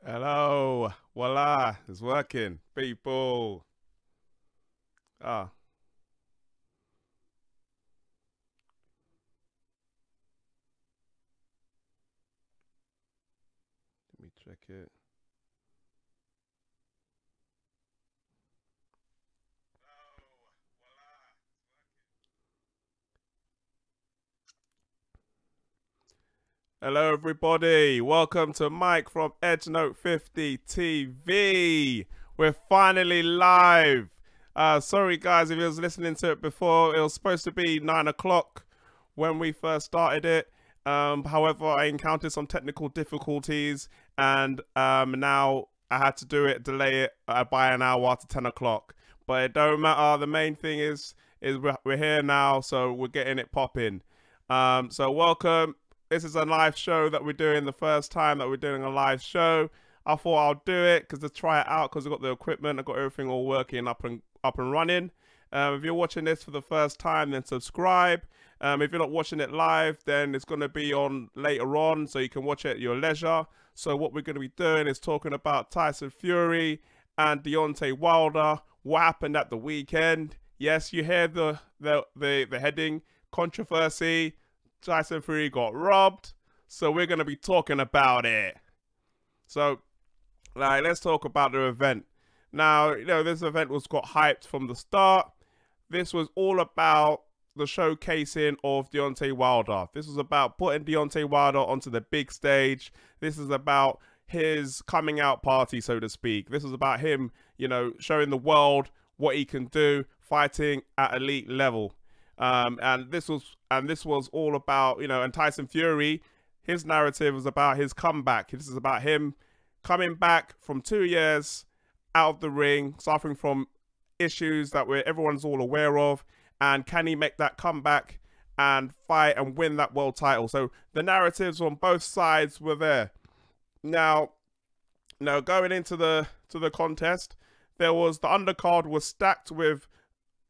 Hello, voila, it's working, people. Ah, let me check it. Hello, everybody. Welcome to Mike from Edge Note 50 TV. We're finally live. Sorry, guys, if you was listening to it before, it was supposed to be 9 o'clock when we first started it. However, I encountered some technical difficulties, and now I had to delay it by an hour to 10 o'clock. But it don't matter. The main thing is we're here now, so we're getting it popping. So welcome. This is a live show that we're doing, the first time that we're doing a live show. I thought I'll do it because to try it out, because we've got the equipment, I've got everything all working up and running. If you're watching this for the first time, then subscribe. If you're not watching it live, then it's going to be on later on, so you can watch it at your leisure. So what we're going to be doing is talking about Tyson Fury and Deontay Wilder. What happened at the weekend? Yes, you hear the heading, controversy. Tyson Fury got robbed, so we're going to be talking about it. So, let's talk about the event. Now, this event got hyped from the start. This was all about the showcasing of Deontay Wilder. This was about putting Deontay Wilder onto the big stage. This is about his coming out party, so to speak. This was about him, showing the world what he can do, fighting at elite level. And this was all about, and Tyson Fury, his narrative was about his comeback. This is about him coming back from 2 years out of the ring, suffering from issues that everyone's all aware of, and can he make that comeback and fight and win that world title? So the narratives on both sides were there. Now going into the contest, the undercard was stacked with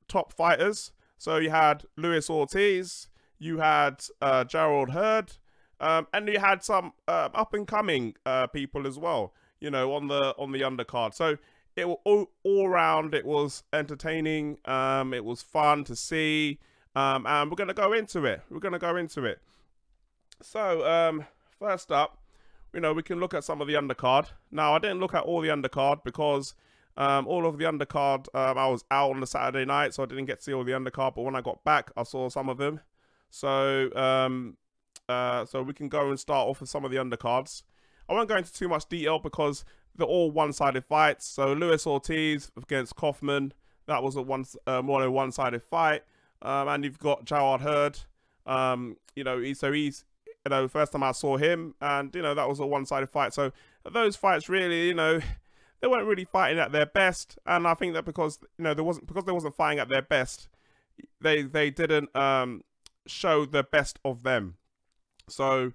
top fighters. So you had Luis Ortiz, you had Gerald Hurd, and you had some up and coming people as well, on the undercard. So it was all round. It was entertaining. It was fun to see, and we're gonna go into it. So first up, we can look at some of the undercard. Now I didn't look at all the undercard because all of the undercard, I was out on the Saturday night, so I didn't get to see all the undercard. But when I got back, I saw some of them. So, so we can go and start off with some of the undercards. I won't go into too much detail because they're all one-sided fights. So Luis Ortiz against Kaufman, that was more than a one-sided fight. And you've got Gerald Hurd. He's first time I saw him, and that was a one-sided fight. So those fights really, they weren't really fighting at their best, and I think that because they wasn't fighting at their best, they didn't show the best of them. So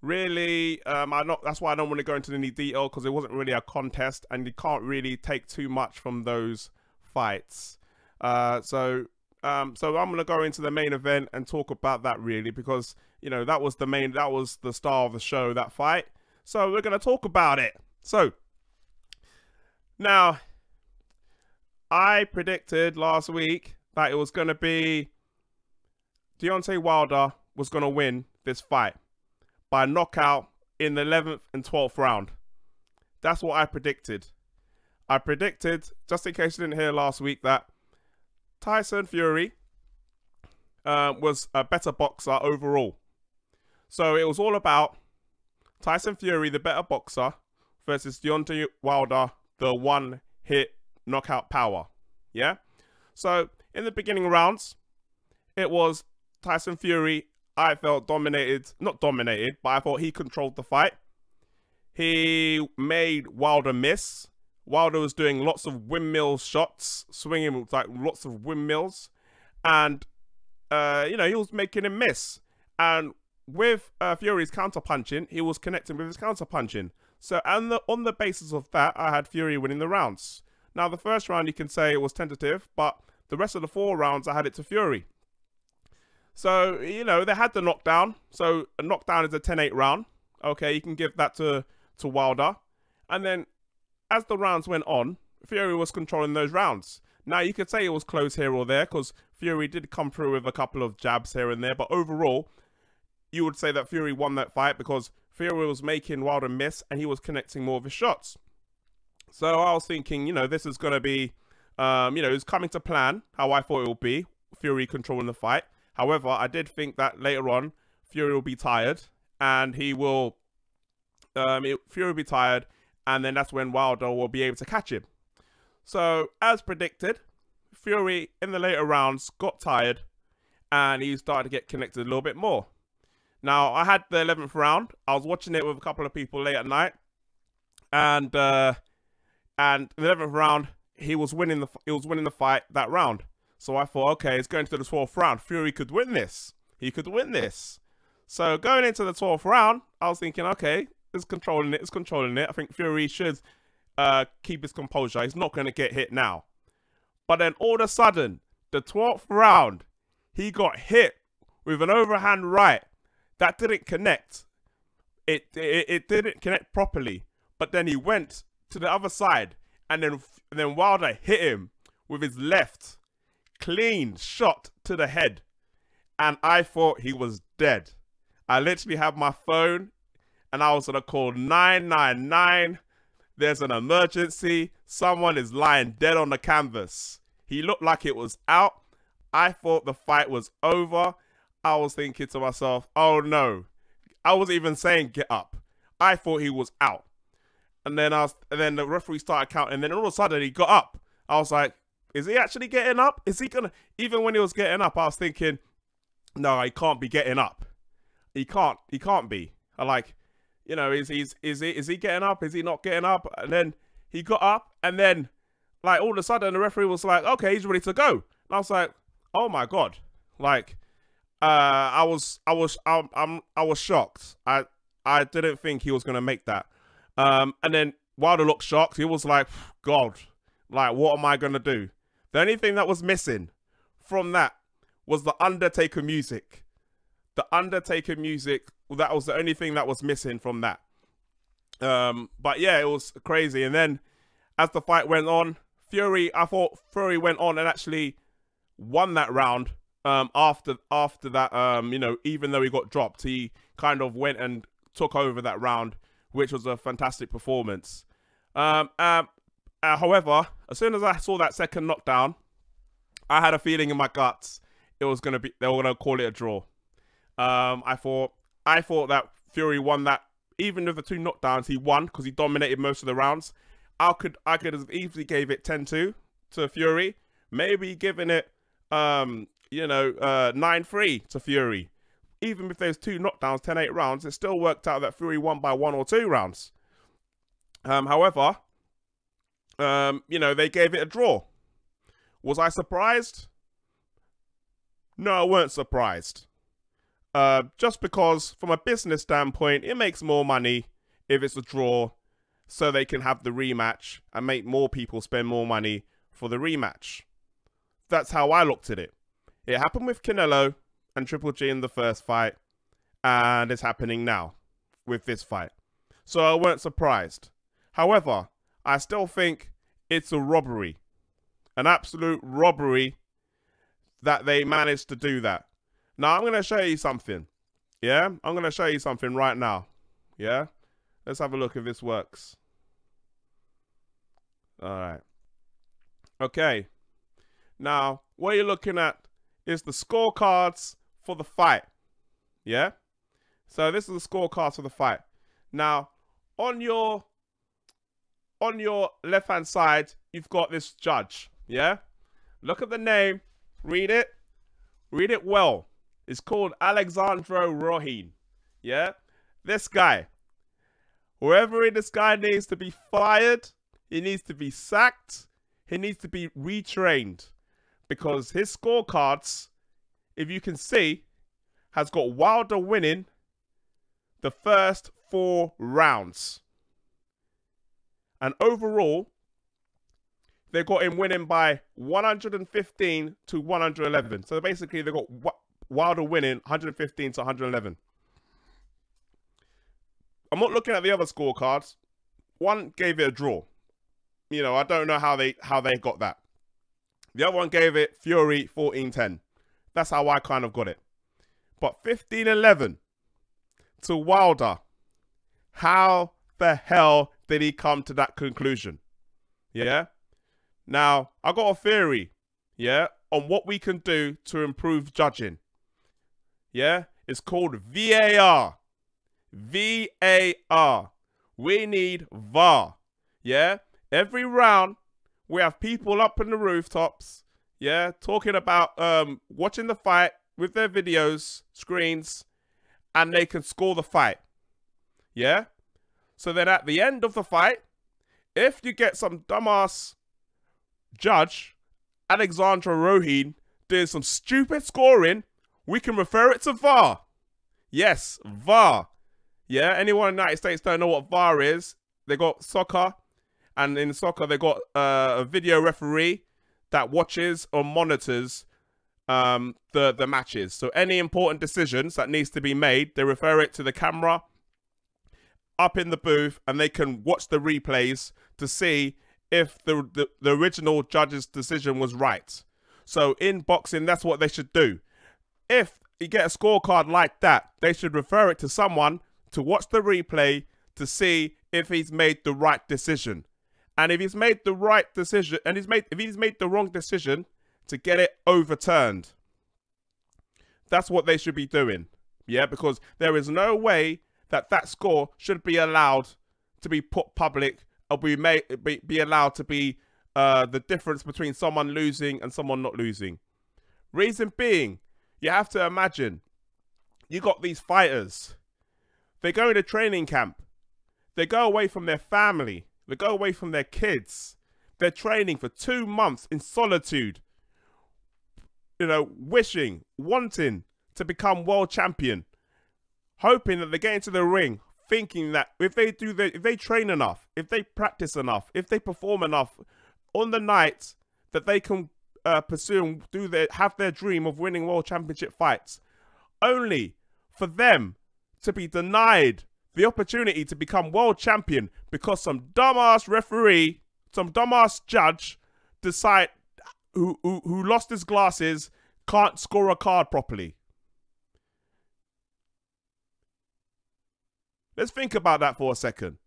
really, that's why I don't want to go into any detail, because it wasn't really a contest, and you can't really take too much from those fights. So I'm gonna go into the main event and talk about that really, because that was the star of the show, that fight. So we're gonna talk about it. So. Now, I predicted last week that it was going to be Deontay Wilder was going to win this fight by knockout in the 11th and 12th round. That's what I predicted. I predicted, just in case you didn't hear last week, that Tyson Fury was a better boxer overall. So it was all about Tyson Fury, the better boxer, versus Deontay Wilder, the one-hit knockout power. Yeah? So, in the beginning rounds, it was Tyson Fury, I felt not dominated, but I thought he controlled the fight. He made Wilder miss. Wilder was doing lots of windmill shots, swinging like lots of windmills. And, he was making him miss. And with Fury's counter-punching, he was connecting with his counter-punching. So, and on the basis of that, I had Fury winning the rounds. Now, the first round, you can say it was tentative, but the rest of the 4 rounds, I had it to Fury. So, they had the knockdown. So, a knockdown is a 10-8 round. Okay, you can give that to Wilder. And then as the rounds went on, Fury was controlling those rounds. Now, you could say it was close here or there because Fury did come through with a couple of jabs here and there. But overall, you would say that Fury won that fight because Fury was making Wilder miss and he was connecting more of his shots. So I was thinking, you know, this is going to be, you know, it's coming to plan how I thought it would be, Fury controlling the fight. However, I did think that later on, Fury will be tired and he will, Fury will be tired, and then that's when Wilder will be able to catch him. So, as predicted, Fury in the later rounds got tired and he started to get connected a little bit more. Now, I had the 11th round. I was watching it with a couple of people late at night, and the 11th round, he was winning the fight that round. So I thought, okay, it's going to the 12th round. Fury could win this. He could win this. So going into the 12th round, I was thinking, okay, it's controlling it. It's controlling it. I think Fury should keep his composure. He's not going to get hit now. But then all of a sudden, the 12th round, he got hit with an overhand right that didn't connect. It didn't connect properly. But then he went to the other side, and then Wilder hit him with his left. Clean shot to the head. And I thought he was dead. I literally had my phone and I was going to call 999. There's an emergency. Someone is lying dead on the canvas. He looked like it was out. I thought the fight was over. I was thinking to myself, oh no. I wasn't even saying get up. I thought he was out. And then the referee started counting, and then all of a sudden he got up. I was like, is he actually getting up? Is he gonna? Even when he was getting up, I was thinking, no, he can't be getting up. He can't be. I like, you know, is he getting up? Is he not getting up? And then he got up, and then like all of a sudden the referee was like, okay, he's ready to go. And I was like, oh my god, like, I was shocked. I didn't think he was gonna make that. And then Wilder looked shocked. He was like, God, like, what am I gonna do? The only thing that was missing from that was the Undertaker music. The Undertaker music, that was the only thing that was missing from that. But yeah, it was crazy. And then as the fight went on, I thought Fury went on and actually won that round. After that, you know, even though he got dropped, he kind of went and took over that round, which was a fantastic performance. However, as soon as I saw that second knockdown, I had a feeling in my guts they were gonna call it a draw. I thought that Fury won that. Even with the 2 knockdowns, he won because he dominated most of the rounds. I could have easily gave it 10-2 to Fury. Maybe giving it, you know, 9-3 to Fury. Even with those 2 knockdowns, 10-8 rounds, it still worked out that Fury won by 1 or 2 rounds. However, you know, they gave it a draw. Was I surprised? No, I weren't surprised. Just because from a business standpoint, it makes more money if it's a draw, so they can have the rematch and make more people spend more money for the rematch. That's how I looked at it. It happened with Canelo and Triple G in the first fight, and it's happening now with this fight. So I weren't surprised. However, I still think it's a robbery. An absolute robbery that they managed to do that. Now, I'm going to show you something. Yeah? I'm going to show you something right now. Yeah? Let's have a look if this works. All right. Okay. Now, what you're looking at is the scorecards for the fight. Yeah? So this is the scorecards for the fight. Now, on your left-hand side, you've got this judge. Yeah? Look at the name. Read it. Read it well. It's called Alexandro Rohin. Yeah? This guy. Whoever this guy needs to be fired, he needs to be sacked, he needs to be retrained. Because his scorecards, if you can see, has got Wilder winning the first 4 rounds. And overall, they got him winning by 115 to 111. So basically, they got Wilder winning 115 to 111. I'm not looking at the other scorecards, one gave it a draw. You know, I don't know how they got that. The other one gave it Fury 14-10. That's how I kind of got it. But 15-11 to Wilder. How the hell did he come to that conclusion? Yeah. Now, I got a theory, yeah, on what we can do to improve judging. Yeah. It's called VAR. VAR. We need VAR. Yeah. Every round, we have people up in the rooftops, yeah, talking about watching the fight with their videos, screens, and they can score the fight. Yeah? So then at the end of the fight, if you get some dumbass judge, Alexandra Roheen, doing some stupid scoring, we can refer it to VAR. Yes, VAR. Yeah, anyone in the United States don't know what VAR is. They got soccer, and in soccer they got a video referee that watches or monitors the matches. So any important decisions that needs to be made, they refer it to the camera up in the booth, and they can watch the replays to see if the original judge's decision was right. So in boxing, that's what they should do. If you get a scorecard like that, they should refer it to someone to watch the replay to see if he's made the right decision. And if he's made the right decision, and if he's made the wrong decision, to get it overturned. That's what they should be doing. Yeah, because there is no way that score should be allowed to be put public, or be allowed to be the difference between someone losing and someone not losing. Reason being, you have to imagine, you got these fighters. They go into training camp. They go away from their family. They go away from their kids. They're training for 2 months in solitude. You know, wishing, wanting to become world champion. Hoping that they get into the ring, thinking that if they train enough, if they practice enough, if they perform enough on the night, that they can pursue and have their dream of winning world championship fights. Only for them to be denied the opportunity to become world champion because some dumbass referee, some dumbass judge who lost his glasses can't score a card properly. Let's think about that for a second.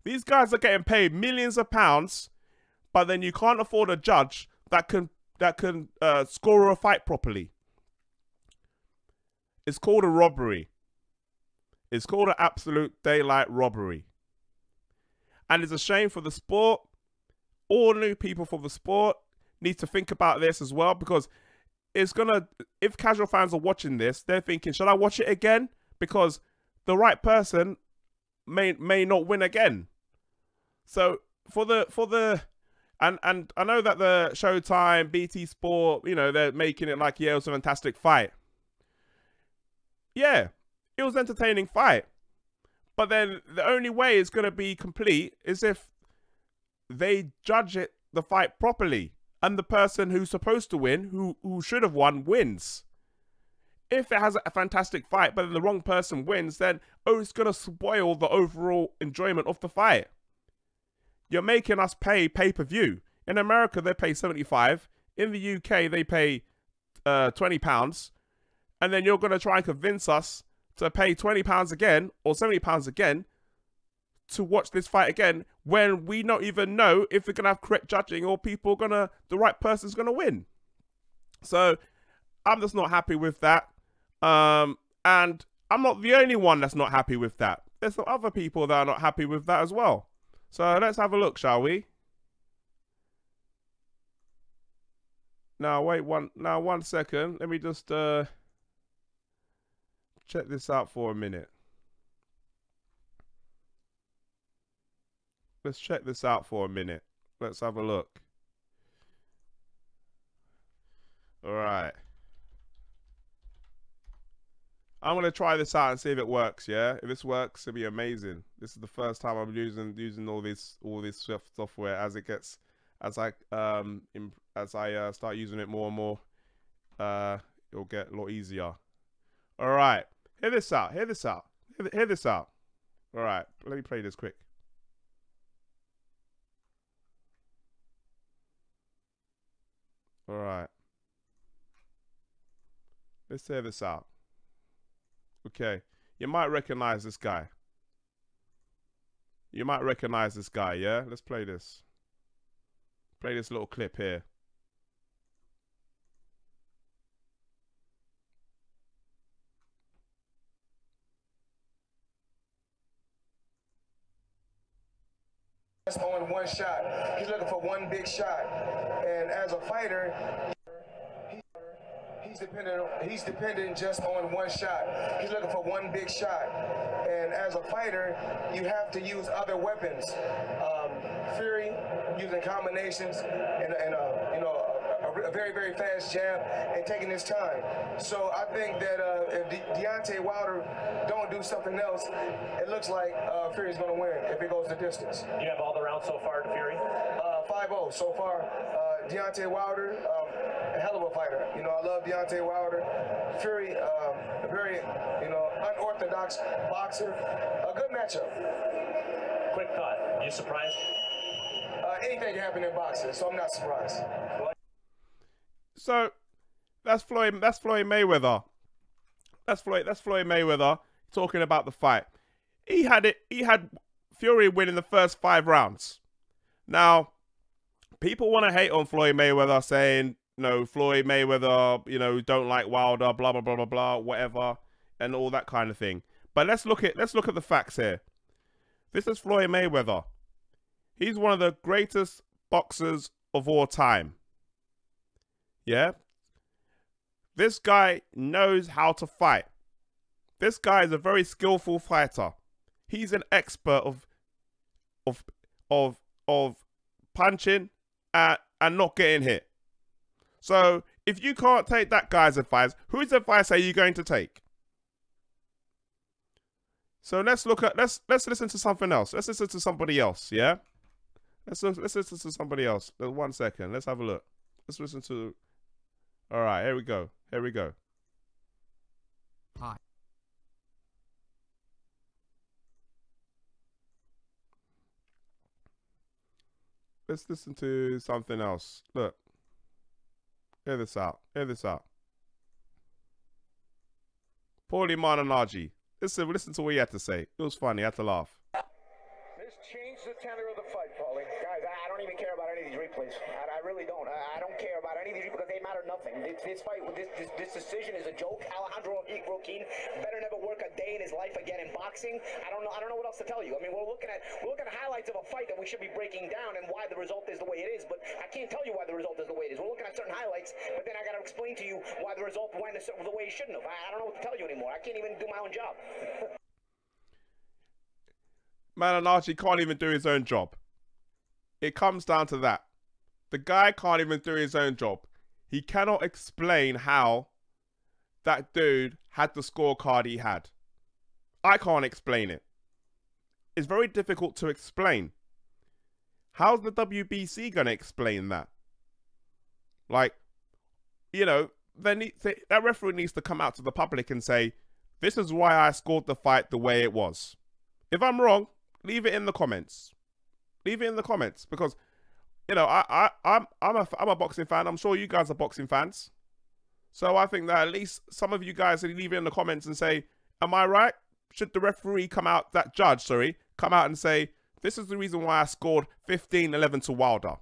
These guys are getting paid millions of pounds, but then you can't afford a judge that can score a fight properly. It's called a robbery. It's called an absolute daylight robbery. And it's a shame for the sport. All new people for the sport need to think about this as well, because it's gonna, if casual fans are watching this, they're thinking, should I watch it again? Because the right person may not win again. So and I know that the Showtime, BT Sport, you know, they're making it like, yeah, it was a fantastic fight. Yeah, it was an entertaining fight. But then the only way it's going to be complete is if they judge the fight properly, and the person who's supposed to win, who should have won, wins. If it has a fantastic fight, but then the wrong person wins, then, it's going to spoil the overall enjoyment of the fight. You're making us pay pay-per-view. In America, they pay $75. In the UK, they pay £20. And then you're going to try and convince us to pay £20 again, or £70 again, to watch this fight again, when we don't even know if we're going to have correct judging, or the right person's going to win. So, I'm just not happy with that. And I'm not the only one that's not happy with that. There's some other people that are not happy with that as well. So let's have a look, shall we? Now wait one second. Let me just check this out for a minute. Let's check this out for a minute. Let's have a look. All right. I'm going to try this out and see if it works, yeah? If this works, it'll be amazing. This is the first time I'm using all this software. As I start using it more and more, it'll get a lot easier. All right. Hear this out. All right. Let me play this quick. All right. Let's hear this out. Okay. You might recognize this guy. You might recognize this guy, yeah? Let's play this. Play this little clip here. On one shot. He's looking for one big shot. And as a fighter, he's dependent just on one shot. He's looking for one big shot. And as a fighter, you have to use other weapons. Fury using combinations and a very, very fast jab and taking his time. So I think that if Deontay Wilder don't do something else, it looks like Fury's going to win if it goes the distance. You have all the rounds so far to Fury? 5-0 so far. Deontay Wilder, a hell of a fighter. You know, I love Deontay Wilder. Fury, a very, unorthodox boxer. A good matchup. Quick thought. You surprised? Anything can happen in boxing, so I'm not surprised. So that's Floyd Mayweather. That's Floyd Mayweather talking about the fight. He had Fury winning the first 5 rounds. Now, people want to hate on Floyd Mayweather, saying, no, Floyd Mayweather, don't like Wilder, blah blah blah blah blah, whatever, and all that kind of thing. But let's look at the facts here. This is Floyd Mayweather. He's one of the greatest boxers of all time. Yeah? This guy knows how to fight. This guy is a very skillful fighter. He's an expert of punching and not getting hit. So if you can't take that guy's advice, whose advice are you going to take? So let's listen to something else. Let's listen to somebody else, yeah? Let's listen to somebody else. 1 second. Let's have a look. Let's listen to... All right, here we go. Here we go. Hi. Let's listen to something else. Look. Hear this out. Hear this out. Paulie Malignaggi. Listen to what he had to say. It was funny. I had to laugh. This changed the tenor of the fight, Paulie. Guys, I don't even care about any of these replays. I really don't. I don't care about any of these because they matter nothing. This fight, this decision is a joke. Alejandro Roquin better never work a day in his life again in boxing. I don't know what else to tell you. I mean, we're looking at highlights of a fight that we should be breaking down and why the result is the way it is. But I can't tell you why the result is the way it is. We're looking at certain highlights, but then I got to explain to you why the result went the way it shouldn't have. I don't know what to tell you anymore. I can't even do my own job. Malignaggi can't even do his own job. It comes down to that. The guy can't even do his own job. He cannot explain how that dude had the scorecard he had. I can't explain it. It's very difficult to explain. How's the WBC going to explain that? Like, that referee needs to come out to the public and say, this is why I scored the fight the way it was. If I'm wrong, leave it in the comments. Leave it in the comments because, I'm a boxing fan. I'm sure you guys are boxing fans. So I think that at least some of you guys leave it in the comments and say, am I right? Should the referee that judge, come out and say, this is the reason why I scored 15-11 to Wilder.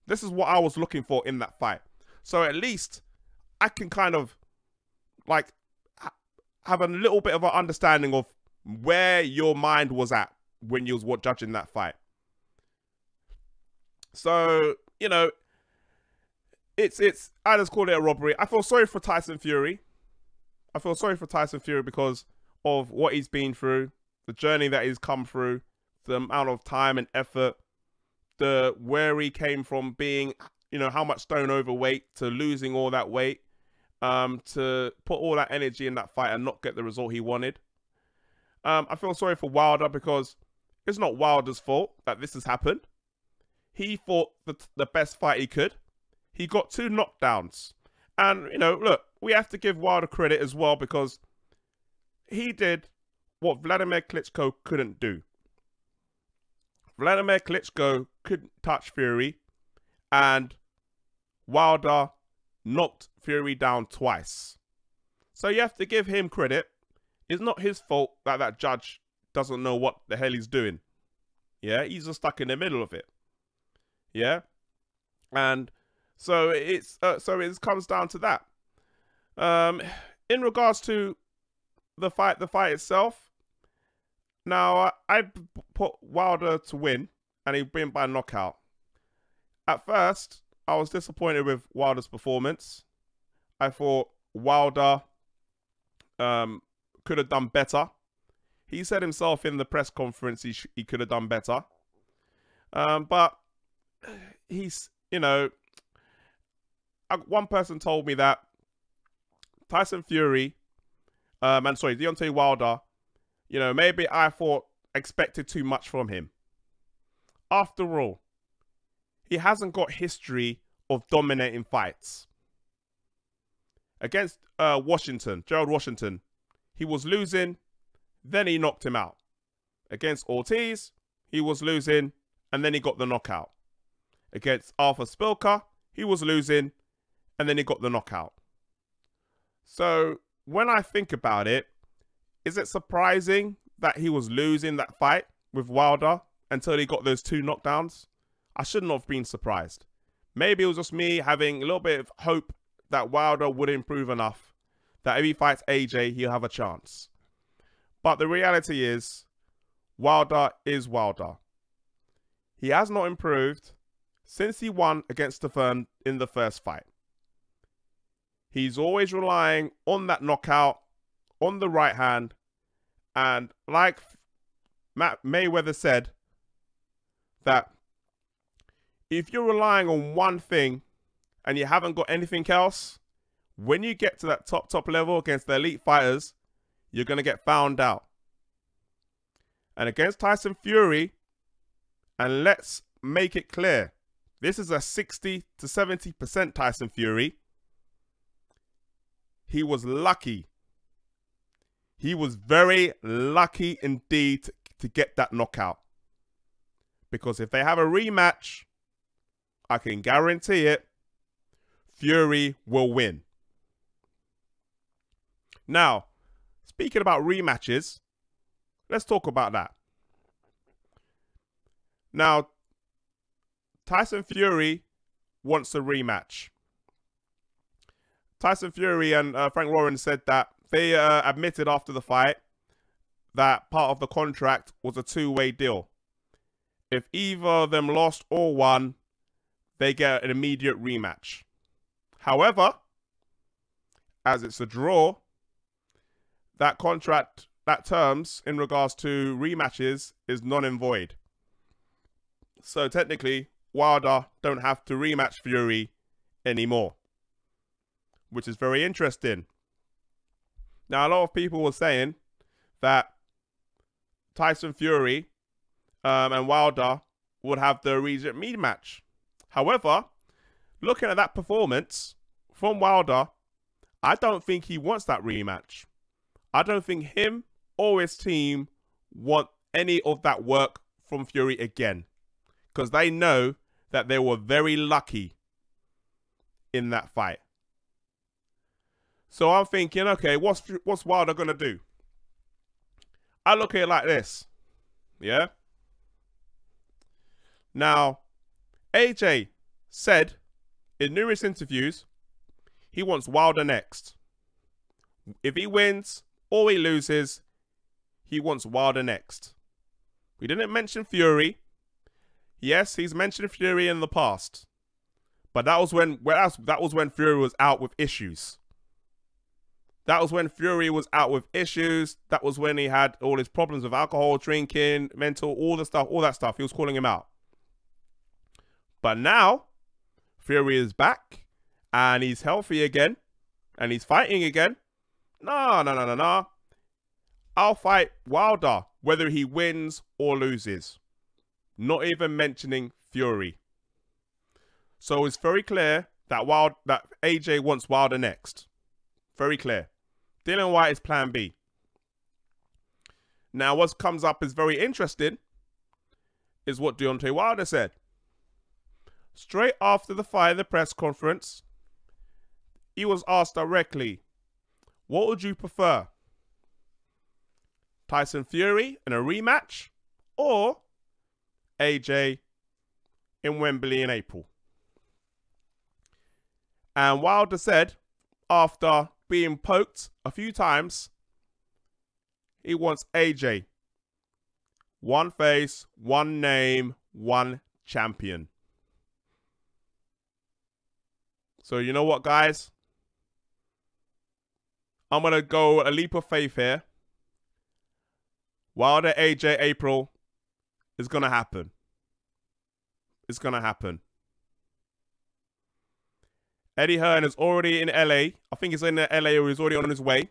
This is what I was looking for in that fight. So at least I can kind of like have a little bit of an understanding of where your mind was at when you was judging that fight. So, I just call it a robbery. I feel sorry for Tyson Fury. I feel sorry for Tyson Fury because of what he's been through, the journey that he's come through, the amount of time and effort, where he came from being, how much stone overweight to losing all that weight, to put all that energy in that fight and not get the result he wanted. I feel sorry for Wilder because it's not Wilder's fault that this has happened. He fought the best fight he could. He got 2 knockdowns. And, look, we have to give Wilder credit as well because he did what Vladimir Klitschko couldn't do. Vladimir Klitschko couldn't touch Fury, and Wilder knocked Fury down twice. So you have to give him credit. It's not his fault that that judge doesn't know what the hell he's doing. Yeah, he's just stuck in the middle of it. Yeah, and so it comes down to that. In regards to the fight itself, now I put Wilder to win, and he win by knockout. At first, I was disappointed with Wilder's performance. I thought Wilder could have done better. He said himself in the press conference he could have done better. But he's, you know, one person told me that Tyson Fury, Deontay Wilder, you know, maybe I expected too much from him. After all, he hasn't got history of dominating fights. Against Gerald Washington, he was losing, then he knocked him out. Against Ortiz, he was losing, and then he got the knockout. Against Arthur Spilka, he was losing, and then he got the knockout. So when I think about it, is it surprising that he was losing that fight with Wilder until he got those 2 knockdowns? I shouldn't have been surprised. Maybe it was just me having a little bit of hope that Wilder would improve enough that if he fights AJ, he'll have a chance. But the reality is, Wilder is Wilder. He has not improved since he won against Stefan in the first fight. He's always relying on that knockout, on the right hand, and like Mayweather said, that if you're relying on one thing and you haven't got anything else, when you get to that top level against the elite fighters, you're going to get found out. And against Tyson Fury, and let's make it clear, this is a 60 to 70% Tyson Fury. He was lucky. He was very lucky indeed to get that knockout. Because if they have a rematch, I can guarantee it, Fury will win. Now, speaking about rematches, let's talk about that. Now, Tyson Fury wants a rematch. Tyson Fury and Frank Warren said that they admitted after the fight that part of the contract was a 2-way deal. If either of them lost or won, they get an immediate rematch. However, as it's a draw, that contract, that terms in regards to rematches is null and void. So technically, Wilder don't have to rematch Fury anymore, which is very interesting. Now, a lot of people were saying that Tyson Fury and Wilder would have the immediate rematch. However, looking at that performance from Wilder, I don't think he wants that rematch. I don't think him or his team want any of that work from Fury again, because they know that they were very lucky in that fight. So I'm thinking, okay, what's Wilder gonna do? I look at it like this, yeah. Now, AJ said in numerous interviews he wants Wilder next. If he wins or he loses, he wants Wilder next. We didn't mention Fury. Yes, he's mentioned Fury in the past, but that was when Fury was out with issues. That was when Fury was out with issues. That was when he had all his problems with alcohol, drinking, mental, all that stuff. He was calling him out. But now, Fury is back, and he's healthy again, and he's fighting again. No. I'll fight Wilder, whether he wins or loses. Not even mentioning Fury. So it's very clear that AJ wants Wilder next. Very clear. Dillian Whyte is plan B. Now, what comes up is very interesting, is what Deontay Wilder said. Straight after the fight in the press conference, he was asked directly, what would you prefer? Tyson Fury in a rematch or AJ in Wembley in April? And Wilder said, after being poked a few times, he wants AJ. One face, one name, one champion. So you know what, guys? I'm going to go a leap of faith here. Wilder AJ April is going to happen. It's going to happen. Eddie Hearn is already in LA. I think he's in LA or he's already on his way.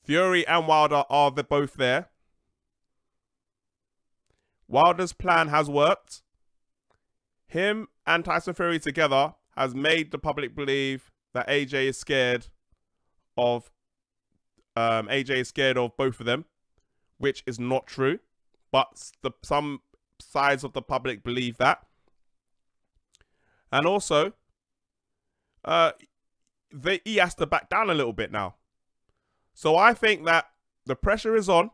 Fury and Wilder are both there. Wilder's plan has worked. Him and Tyson Fury together has made the public believe that AJ is scared of both of them, which is not true. But some sides of the public believe that. And also, he has to back down a little bit now. So I think that the pressure is on.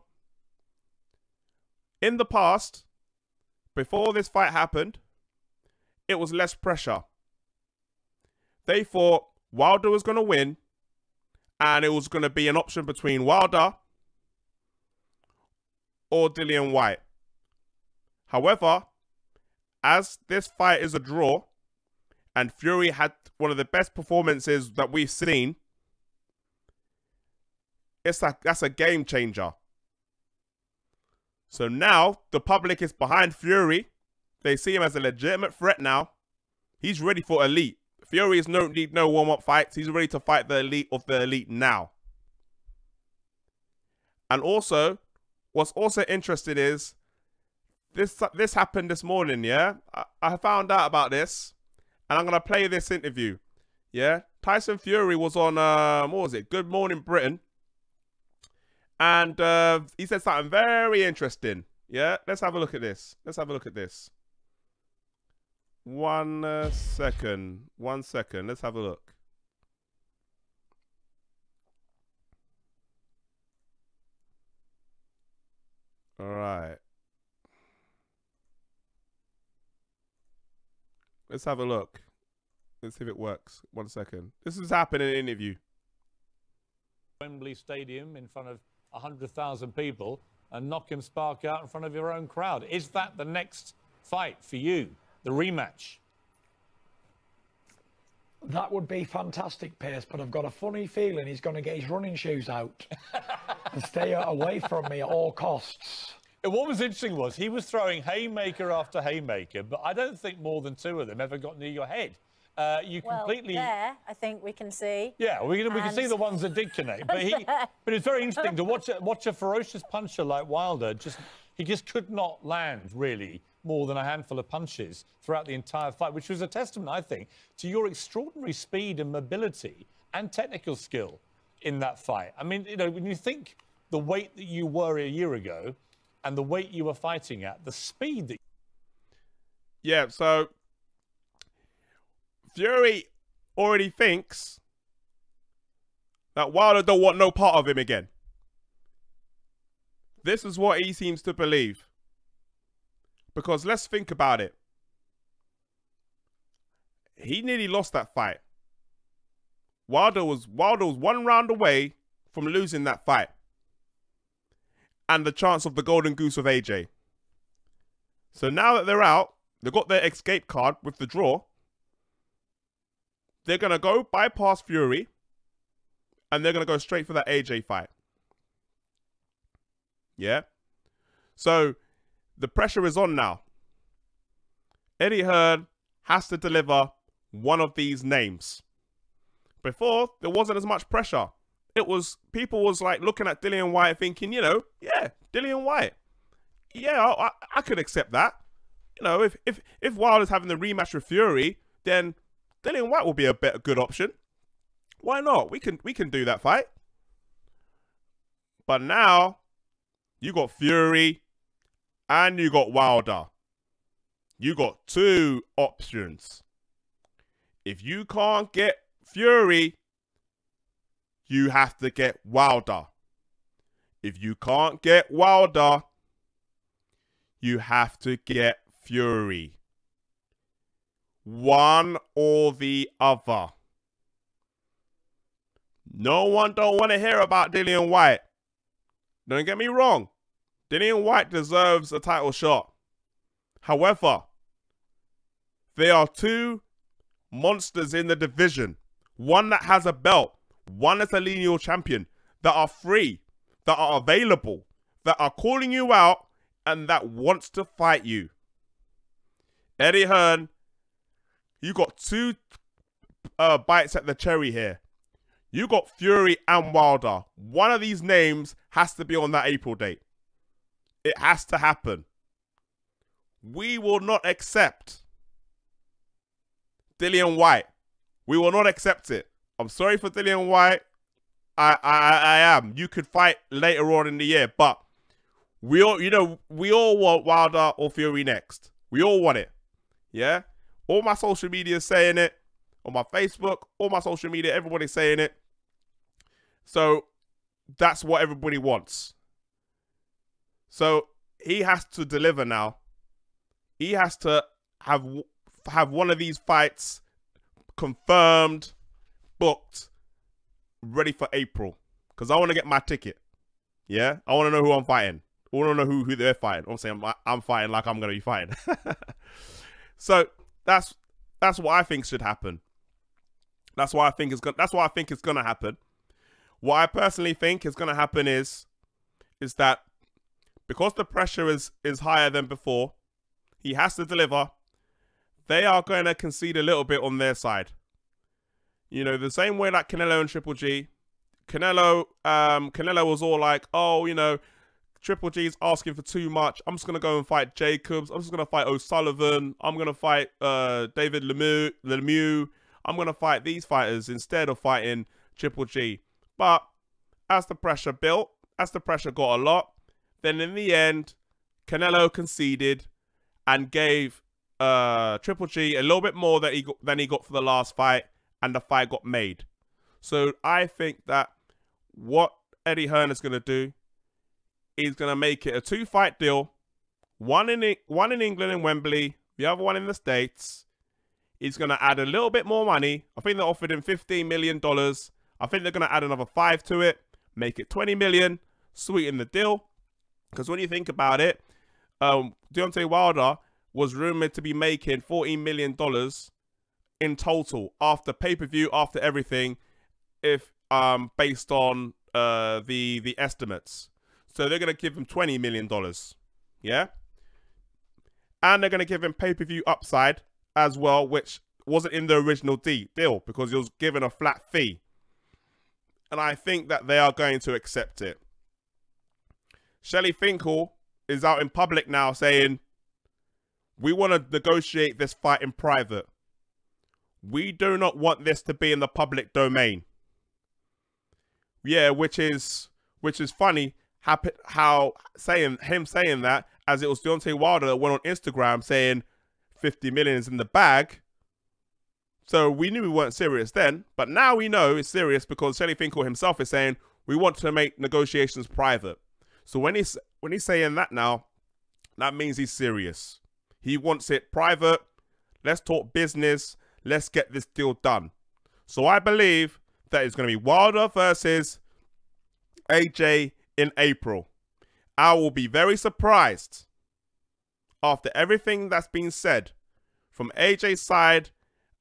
In the past, before this fight happened, it was less pressure. They thought Wilder was going to win, and it was going to be an option between Wilder or Dillian Whyte. However, as this fight is a draw, and Fury had one of the best performances that we've seen, that's a game changer. So now the public is behind Fury. They see him as a legitimate threat now. He's ready for elite. Fury is no warm-up fights. He's ready to fight the elite of the elite now. And also, what's also interesting is this happened this morning, yeah? I found out about this, and I'm going to play this interview, yeah? Tyson Fury was on, what was it? Good Morning Britain. And he said something very interesting, yeah? Let's have a look at this. Let's have a look at this. One second. Let's have a look. All right. Let's have a look. Let's see if it works. 1 second. This is happening in an interview. Wembley Stadium in front of 100,000 people and knock him spark out in front of your own crowd. Is that the next fight for you? The rematch? That would be fantastic, Pierce, but I've got a funny feeling he's going to get his running shoes out and stay away from me at all costs. And what was interesting was he was throwing haymaker after haymaker, but I don't think more than 2 of them ever got near your head. Completely. There, I think we can see. Yeah, we can see the ones that did connect. But it's very interesting to watch a ferocious puncher like Wilder. He just could not land really more than a handful of punches throughout the entire fight, which was a testament, I think, to your extraordinary speed and mobility and technical skill in that fight. I mean, you know, when you think the weight that you were a year ago and the weight you were fighting at, the speed that... Yeah, so Fury already thinks that Wilder don't want no part of him again. This is what he seems to believe. Because let's think about it. He nearly lost that fight. Wilder was 1 round away from losing that fight. And the chance of the golden goose of AJ. So now that they're out, they've got their escape card with the draw. They're going to go bypass Fury. And they're going to go straight for that AJ fight. Yeah? So the pressure is on now. Eddie Hearn has to deliver one of these names. Before, there wasn't as much pressure. It was, people was like looking at Dillian Whyte thinking, you know, yeah, Dillian Whyte. Yeah, I could accept that. You know, if Wilder's having the rematch with Fury, then Dillian Whyte will be a good option. Why not? We can do that fight. But now, you got Fury and you got Wilder. You got 2 options. If you can't get Fury, you have to get Wilder. If you can't get Wilder, you have to get Fury. One or the other. No one don't want to hear about Dillian Whyte. Don't get me wrong. Dillian Whyte deserves a title shot. However, there are two monsters in the division. One that has a belt. One that's a lineal champion. That are free. That are available. That are calling you out. And that wants to fight you. Eddie Hearn, you got two bites at the cherry here. You got Fury and Wilder. One of these names has to be on that April date. It has to happen. We will not accept Dillian Whyte. We will not accept it. I'm sorry for Dillian Whyte. I am. You could fight later on in the year, but we all want Wilder or Fury next. We all want it. Yeah? All my social media is saying it. On my Facebook, all my social media, everybody's saying it. So that's what everybody wants. So he has to deliver now. He has to have one of these fights confirmed, booked, ready for April. Because I want to get my ticket. Yeah? I want to know who I'm fighting. I want to know who they're fighting. I'm saying I'm fighting like I'm going to be fighting. So that's what I think should happen. That's why I think it's going to happen. What I personally think is going to happen is that because the pressure is higher than before, he has to deliver. They are going to concede a little bit on their side. You know, the same way like Canelo and Triple G. Canelo was all like, oh, you know, Triple G's asking for too much. I'm just going to go and fight Jacobs. I'm just going to fight O'Sullivan. I'm going to fight David Lemieux. I'm going to fight these fighters instead of fighting Triple G. But as the pressure built, as the pressure got a lot, then in the end, Canelo conceded and gave Triple G a little bit more than he got for the last fight, and the fight got made. So I think that what Eddie Hearn is going to do is going to make it a 2-fight deal, one in England in Wembley, the other one in the States. He's going to add a little bit more money. I think they offered him $15 million. I think they're going to add another 5 to it, make it 20 million, sweeten the deal. Because when you think about it, Deontay Wilder was rumored to be making $14 million in total after pay-per-view, after everything, if based on the estimates. So they're going to give him $20 million. Yeah? And they're going to give him pay-per-view upside as well, which wasn't in the original deal because he was given a flat fee. And I think that they are going to accept it. Shelley Finkel is out in public now saying, we want to negotiate this fight in private. We do not want this to be in the public domain. Yeah, which is funny how saying that, as it was Deontay Wilder that went on Instagram saying 50 million is in the bag. So we knew we weren't serious then, but now we know it's serious because Shelley Finkel himself is saying we want to make negotiations private. So when he's saying that now, that means he's serious. He wants it private. Let's talk business. Let's get this deal done. So I believe that it's going to be Wilder versus AJ in April. I will be very surprised after everything that's been said from AJ's side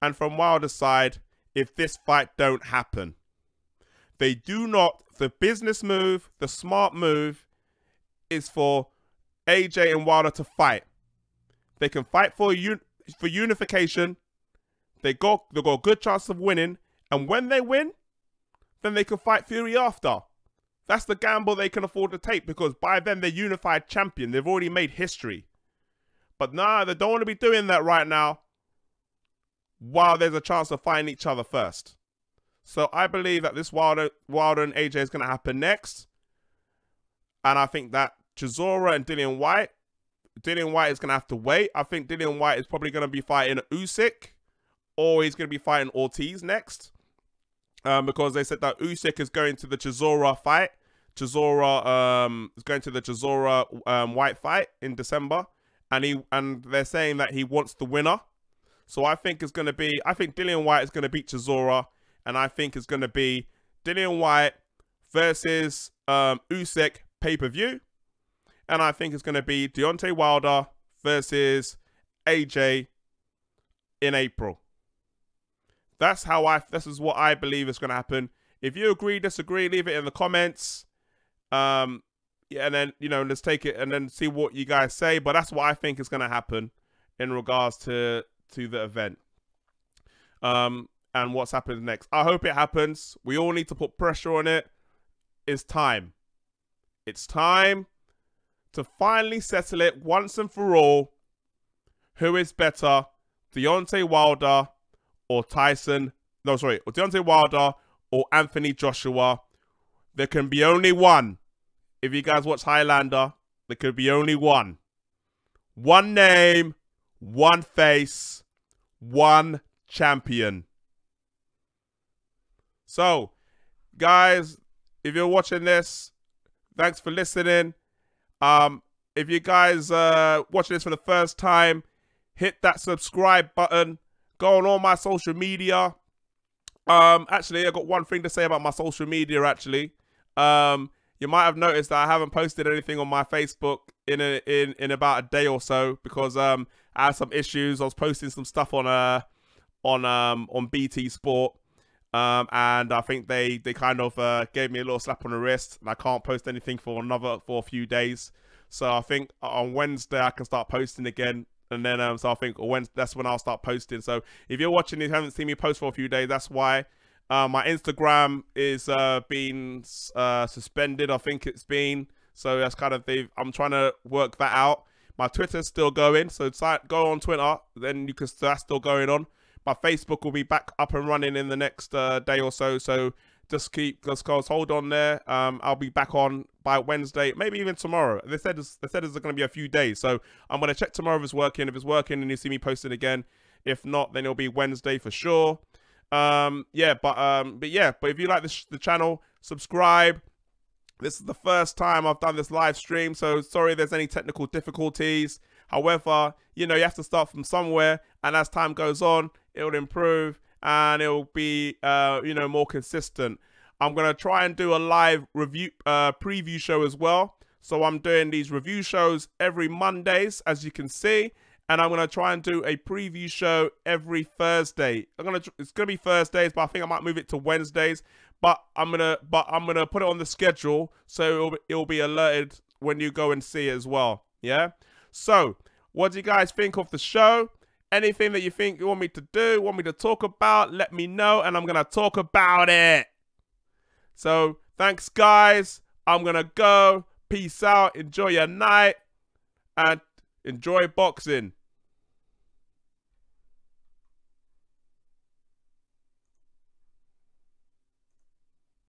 and from Wilder's side if this fight don't happen. They do not. The business move, the smart move is for AJ and Wilder to fight. They can fight for unification. They got a good chance of winning. And when they win, then they can fight Fury after. That's the gamble they can afford to take because by then they're unified champion. They've already made history. But nah, they don't want to be doing that right now while there's a chance of fighting each other first. So I believe that this Wilder and AJ is going to happen next. And I think that Chisora and Dillian Whyte is going to have to wait. I think Dillian Whyte is probably going to be fighting Usyk or he's going to be fighting Ortiz next. because they said that Usyk is going to the Chisora fight. Chisora is going to the Chisora White fight in December, and they're saying that he wants the winner. So I think it's going to be, I think Dillian Whyte is going to beat Chisora, and I think it's going to be Dillian Whyte versus Usyk pay-per-view, and I think it's going to be Deontay Wilder versus AJ in April. This is what I believe is going to happen. If you agree, disagree, leave it in the comments. Yeah, and then, you know, let's take it and then see what you guys say. But that's what I think is going to happen in regards to the event. And what's happening next. I hope it happens. We all need to put pressure on it. It's time. It's time to finally settle it once and for all. Who is better, Deontay Wilder or Tyson? No, sorry, or Deontay Wilder or Anthony Joshua. There can be only one. If you guys watch Highlander, there could be only one. One name, one face, one champion. So, guys, if you're watching this, thanks for listening. If you guys watching this for the first time, hit that subscribe button. Go on all my social media. Actually, I got one thing to say about my social media, actually. You might have noticed that I haven't posted anything on my Facebook in about a day or so because I had some issues. I was posting some stuff on BT Sport. And I think they kind of gave me a little slap on the wrist, and I can't post anything for a few days. So I think on Wednesday I can start posting again, and then so I think Wednesday, that's when I'll start posting. So if you're watching and you haven't seen me post for a few days, that's why. My Instagram is being suspended. I think it's been, so that's kind of I'm trying to work that out. My Twitter's still going, so go on Twitter, then you can. That's still going on. My Facebook will be back up and running in the next day or so. So just hold on there. I'll be back on by Wednesday, maybe even tomorrow. They said it's going to be a few days. So I'm going to check tomorrow if it's working. If it's working, and you see me posting again. If not, then it'll be Wednesday for sure. But if you like the channel, subscribe. This is the first time I've done this live stream, so sorry if there's any technical difficulties. However, you know, you have to start from somewhere, and as time goes on, it'll improve and it'll be, you know, more consistent. I'm going to try and do a live review, preview show as well. So I'm doing these review shows every Mondays, as you can see. And I'm going to try and do a preview show every Thursday. It's going to be Thursdays, but I think I might move it to Wednesdays. But I'm going to put it on the schedule so it'll be alerted when you go and see it as well. Yeah? So, what do you guys think of the show? Anything that you think you want me to do, want me to talk about, let me know, and I'm going to talk about it. So, thanks, guys. I'm going to go. Peace out. Enjoy your night. And enjoy boxing.